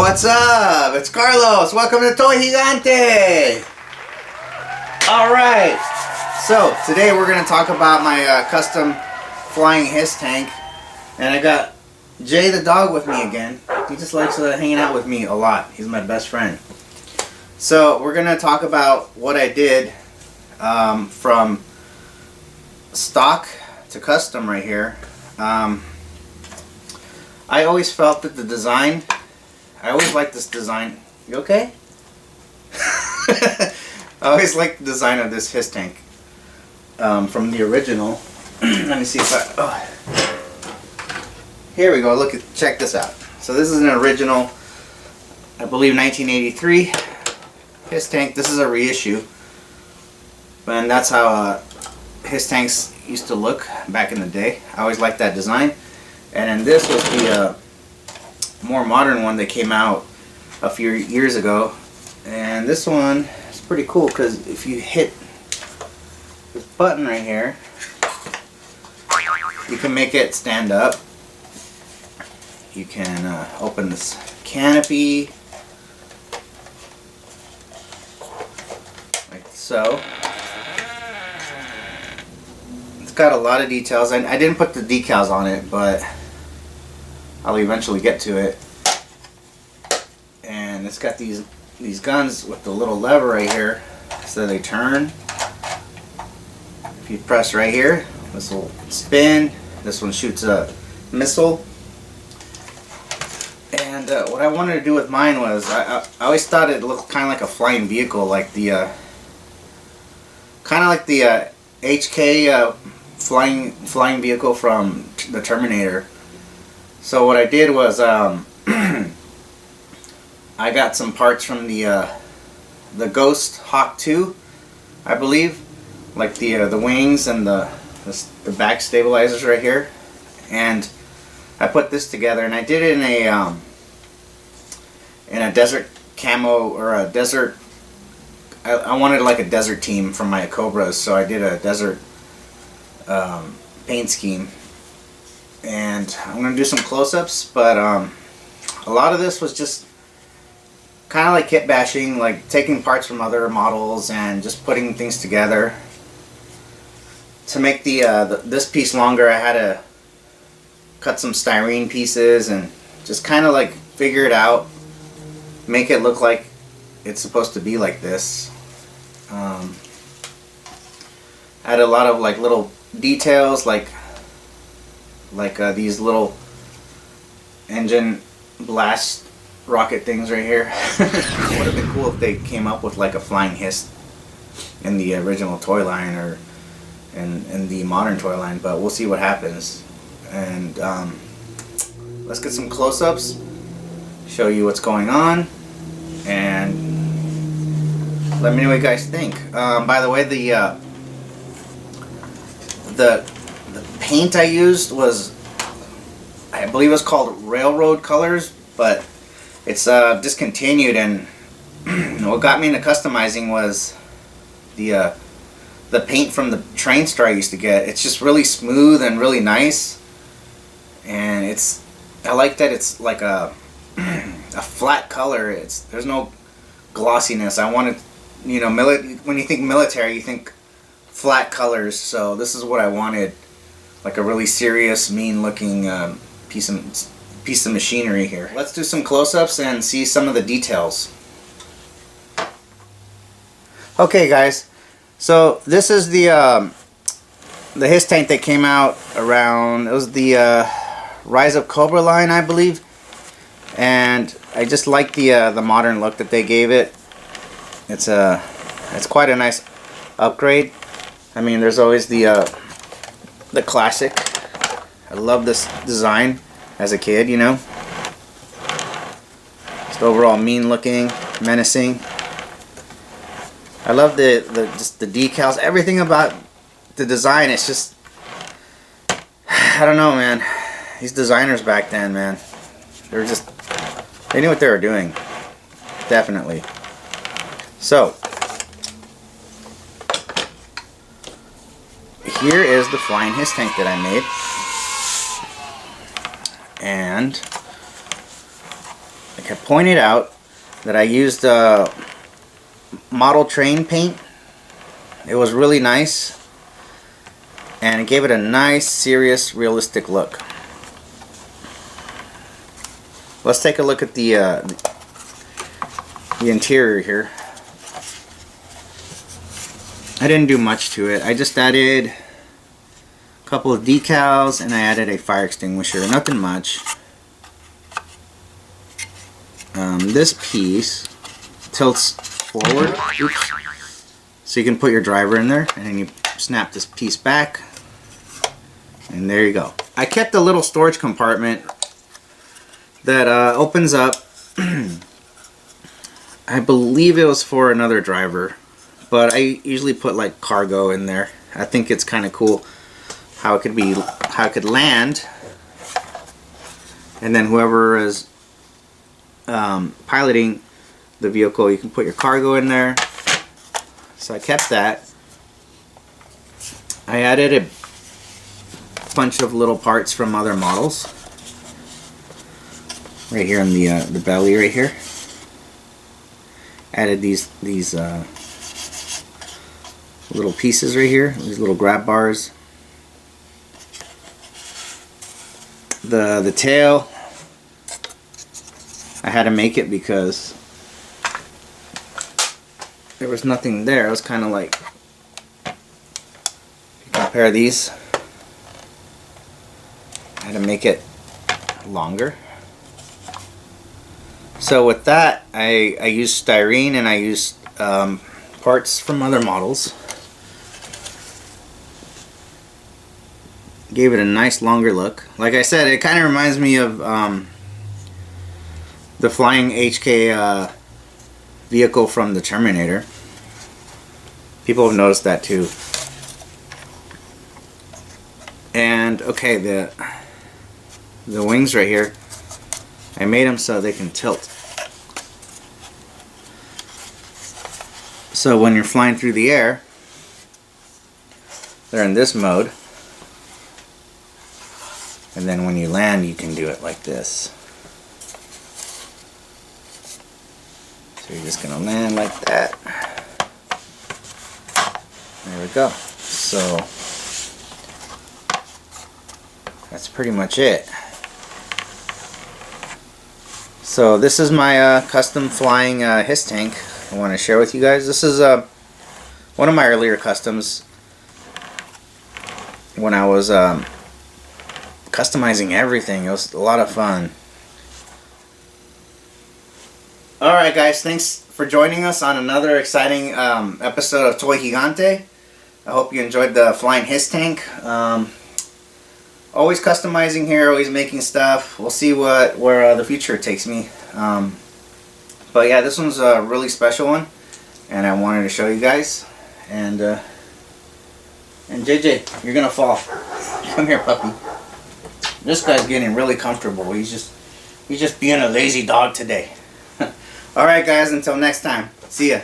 What's up? It's Carlos. Welcome to Toy Gigante. Alright, so today we're going to talk about my Custom Flying H.I.S.S tank. And I got Jay the dog with me again. He just likes hanging out with me a lot. He's my best friend. So we're going to talk about what I did from stock to custom right here. I always felt that the design, I always liked this design. You okay? I always liked the design of this H.I.S.S tank from the original. Let me see if here we go. Look at, check this out. So this is an original, I believe 1983 H.I.S.S tank. This is a reissue, and that's how H.I.S.S tanks used to look back in the day. I always liked that design. And then this was the more modern one that came out a few years ago. And this one is pretty cool because if you hit this button right here, you can make it stand up. You can open this canopy like so. It's got a lot of details. I didn't put the decals on it, but I'll eventually get to it. And it's got these guns with the little lever right here, so they turn. If you press right here, this will spin. This one shoots a missile. And what I wanted to do with mine was, I always thought it looked kind of like a flying vehicle, like the kind of like the HK flying vehicle from the Terminator. So what I did was I got some parts from the Ghost Hawk 2, I believe, like the wings and the back stabilizers right here, and I put this together, and I did it in a desert camo, or a desert. I wanted like a desert team from my Cobras, so I did a desert paint scheme. And I'm going to do some close-ups, but a lot of this was just kind of like kit bashing, like taking parts from other models and just putting things together. To make this piece longer, I had to cut some styrene pieces and just kind of like figure it out, make it look like it's supposed to be like this. Add a lot of like little details, like these little engine blast rocket things right here. It would have been cool if they came up with like a flying H.I.S.S in the original toy line, or in the modern toy line, but we'll see what happens. And let's get some close-ups, show you what's going on, and let me know what you guys think. By the way, the paint I used was, I believe it's called Railroad Colors, but it's discontinued. And what got me into customizing was the paint from the train store I used to get. It's just really smooth and really nice, and I like that it's like a flat color. There's no glossiness. I wanted, you know, when you think military, you think flat colors, so this is what I wanted, like a really serious, mean looking piece of machinery here. Let's do some close-ups and see some of the details. Okay guys, so this is the H.I.S.S tank that came out around, it was the Rise of Cobra line, I believe, and I just like the modern look that they gave it. It's quite a nice upgrade. I mean, there's always the classic. I love this design as a kid, you know. Just overall mean looking, menacing. I love just the decals, everything about the design. It's just, I don't know, man. These designers back then, man, they knew what they were doing. Definitely. So here is the flying H.I.S.S tank that I made, and it pointed out that I used model train paint. It was really nice, and it gave it a nice, serious, realistic look. Let's take a look at the interior here. I didn't do much to it. I just added a couple of decals and I added a fire extinguisher. Nothing much. This piece tilts forward. Oops. So you can put your driver in there, and then you snap this piece back, and there you go. I kept a little storage compartment that opens up. I believe it was for another driver, but I usually put like cargo in there. I think it's kind of cool how it could land, and then whoever is piloting the vehicle, you can put your cargo in there. So I kept that. I added a bunch of little parts from other models right here in the belly right here. Added these little pieces right here, these little grab bars. The tail, I had to make it because there was nothing there. It was kind of like, if you compare these, I had to make it longer. So with that, I used styrene, and I used parts from other models. Gave it a nice longer look. Like I said, it kind of reminds me of the Flying HK vehicle from the Terminator. People have noticed that too. And okay, the wings right here, I made them so they can tilt. So when you're flying through the air, they're in this mode. And then when you land, you can do it like this. So you're just gonna land like that. There we go. So that's pretty much it. So this is my custom flying H.I.S.S tank I want to share with you guys. This is one of my earlier customs when I was customizing everything. It was a lot of fun. Alright guys, thanks for joining us on another exciting episode of Toy Gigante. I hope you enjoyed the flying H.I.S.S tank. Always customizing here, always making stuff. We'll see where the future takes me. But yeah, this one's a really special one, and I wanted to show you guys. And JJ, you're gonna fall. Come here, puppy. This guy's getting really comfortable. He's just being a lazy dog today. Alright guys, until next time. See ya.